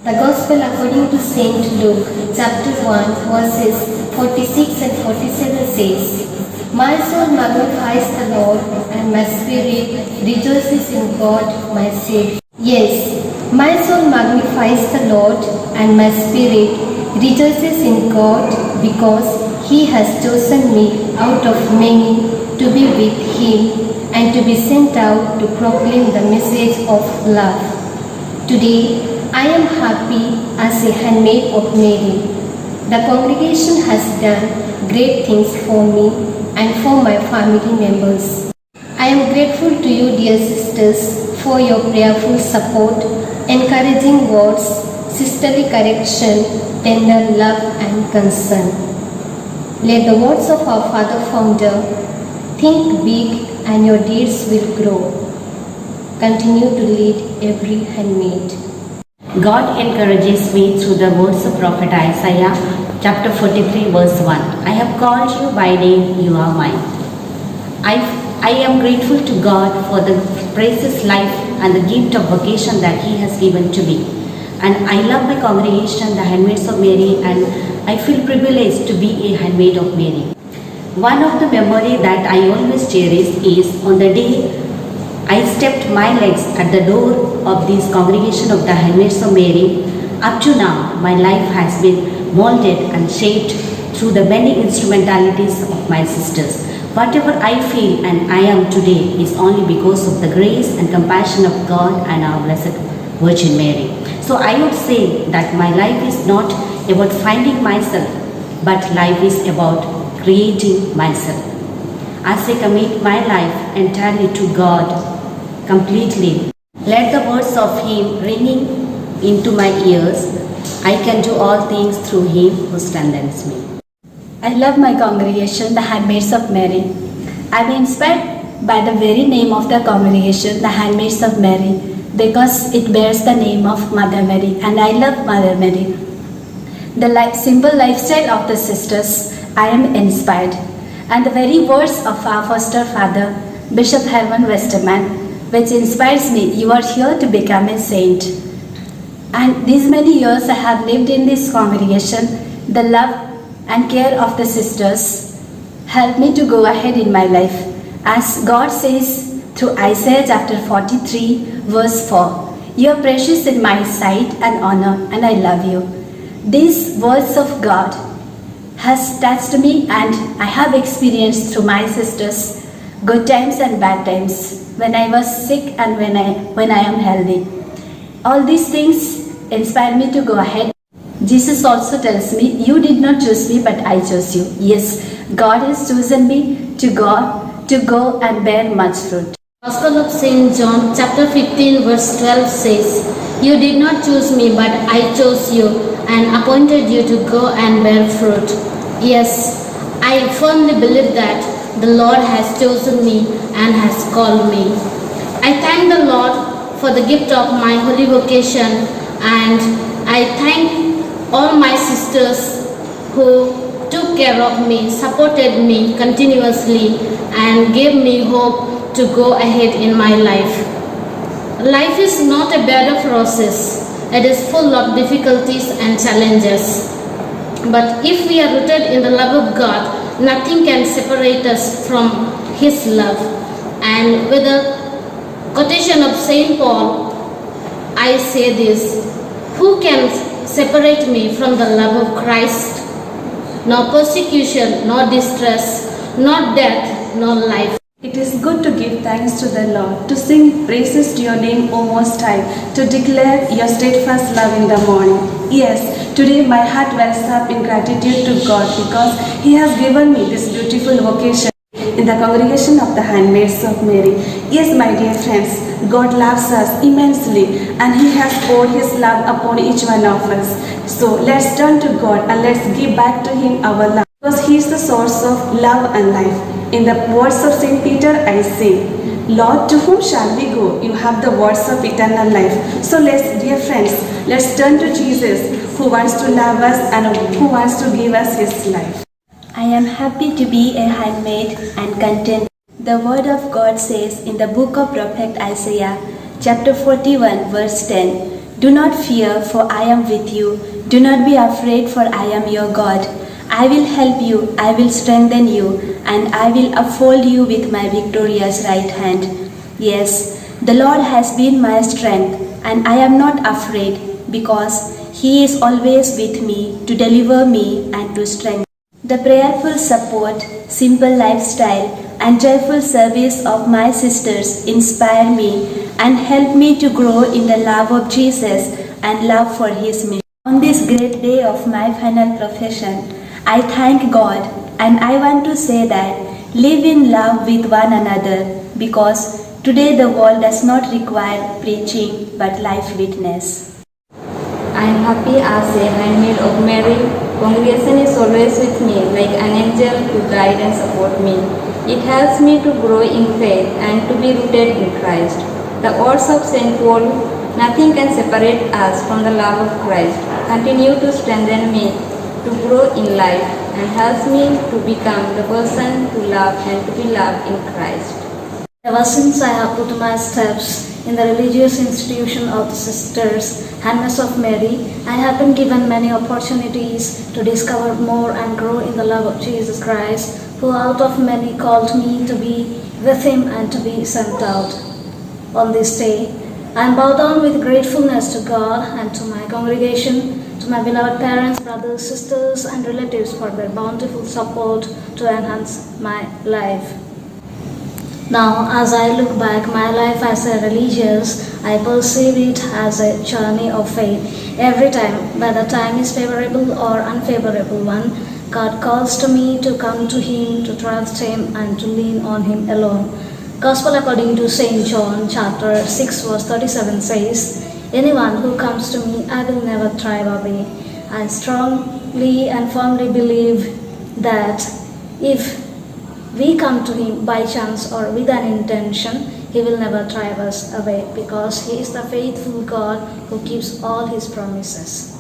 The Gospel according to Saint Luke, chapter 1, verses 46 and 47 says, My soul magnifies the Lord, and my spirit rejoices in God my Saviour. Yes, my soul magnifies the Lord, and my spirit rejoices in God, because He has chosen me out of many to be with Him and to be sent out to proclaim the message of love. Today, I am happy as a handmaid of Mary. The congregation has done great things for me and for my family members. I am grateful to you, dear sisters, for your prayerful support, encouraging words, sisterly correction, tender love and concern. Let the words of our Father Founder, think big and your deeds will grow. Continue to lead every handmaid. God encourages me through the words of Prophet Isaiah, chapter 43, verse 1. I have called you by name, you are mine. I am grateful to God for the precious life and the gift of vocation that He has given to me. And I love my congregation, the Handmaids of Mary, and I feel privileged to be a handmaid of Mary. One of the memories that I always cherish is on the day I stepped my legs at the door of this congregation of the Handmaids of Mary. Up to now, my life has been molded and shaped through the many instrumentalities of my sisters. Whatever I feel and I am today is only because of the grace and compassion of God and our Blessed Virgin Mary. So I would say that my life is not about finding myself, but life is about creating myself. As I commit my life entirely to God, completely, let the words of Him ringing into my ears, I can do all things through Him who strengthens me. I love my congregation, the Handmaids of Mary. I am inspired by the very name of the congregation, the Handmaids of Mary, because it bears the name of Mother Mary, and I love Mother Mary. The simple lifestyle of the sisters, I am inspired, and the very words of our foster father, Bishop Herman Westermann, which inspires me. You are here to become a saint. And these many years I have lived in this congregation, the love and care of the sisters helped me to go ahead in my life. As God says through Isaiah chapter 43 verse 4, you are precious in my sight and honor, and I love you. These words of God has touched me, and I have experienced through my sisters good times and bad times, when I was sick and when I am healthy. All these things inspire me to go ahead. Jesus also tells me, you did not choose me, but I chose you. Yes, God has chosen me to go and bear much fruit. Gospel of Saint John, chapter 15, verse 12 says, You did not choose me, but I chose you and appointed you to go and bear fruit. Yes, I firmly believe that the Lord has chosen me and has called me. I thank the Lord for the gift of my holy vocation, and I thank all my sisters who took care of me, supported me continuously, and gave me hope to go ahead in my life. Life is not a bed of roses. It is full of difficulties and challenges. But if we are rooted in the love of God, nothing can separate us from His love. And with a quotation of Saint Paul, I say this, who can separate me from the love of Christ? Nor persecution, nor distress, nor death, nor life. It is good to give thanks to the Lord, to sing praises to your name, O Most High, to declare your steadfast love in the morning. Yes, today my heart wells up in gratitude to God, because He has given me this beautiful vocation in the congregation of the Handmaids of Mary. Yes, my dear friends, God loves us immensely, and He has poured His love upon each one of us. So let's turn to God and let's give back to Him our love, because He is the source of love and life. In the words of St. Peter, I say, Lord, to whom shall we go? You have the words of eternal life. So let's, dear friends, let's turn to Jesus, who wants to love us and who wants to give us His life. I am happy to be a handmaid and content. The word of God says in the book of Prophet Isaiah, chapter 41, verse 10, Do not fear, for I am with you. Do not be afraid, for I am your God. I will help you, I will strengthen you, and I will uphold you with my victorious right hand. Yes, the Lord has been my strength, and I am not afraid, because He is always with me to deliver me and to strengthen. The prayerful support, simple lifestyle, and joyful service of my sisters inspire me and help me to grow in the love of Jesus and love for His mission. On this great day of my final profession, I thank God, and I want to say that live in love with one another, because today the world does not require preaching but life witness. I am happy as a handmaid of Mary. Congregation is always with me like an angel to guide and support me. It helps me to grow in faith and to be rooted in Christ. The words of St. Paul, nothing can separate us from the love of Christ, continue to strengthen me to grow in life and helps me to become the person to love and to be loved in Christ. Ever since I have put my steps in the religious institution of the Sisters, Handmaids of Mary, I have been given many opportunities to discover more and grow in the love of Jesus Christ, who out of many called me to be with Him and to be sent out. On this day, I am bowed down with gratefulness to God and to my congregation, to my beloved parents, brothers, sisters, and relatives for their bountiful support to enhance my life. Now, as I look back my life as a religious, I perceive it as a journey of faith. Every time, whether time is favorable or unfavorable one, God calls to me to come to Him, to trust Him, and to lean on Him alone. Gospel according to St. John chapter 6 verse 37 says, "Anyone who comes to me, I will never drive away." I strongly and firmly believe that if we come to Him by chance or with an intention, He will never drive us away, because He is the faithful God who keeps all His promises.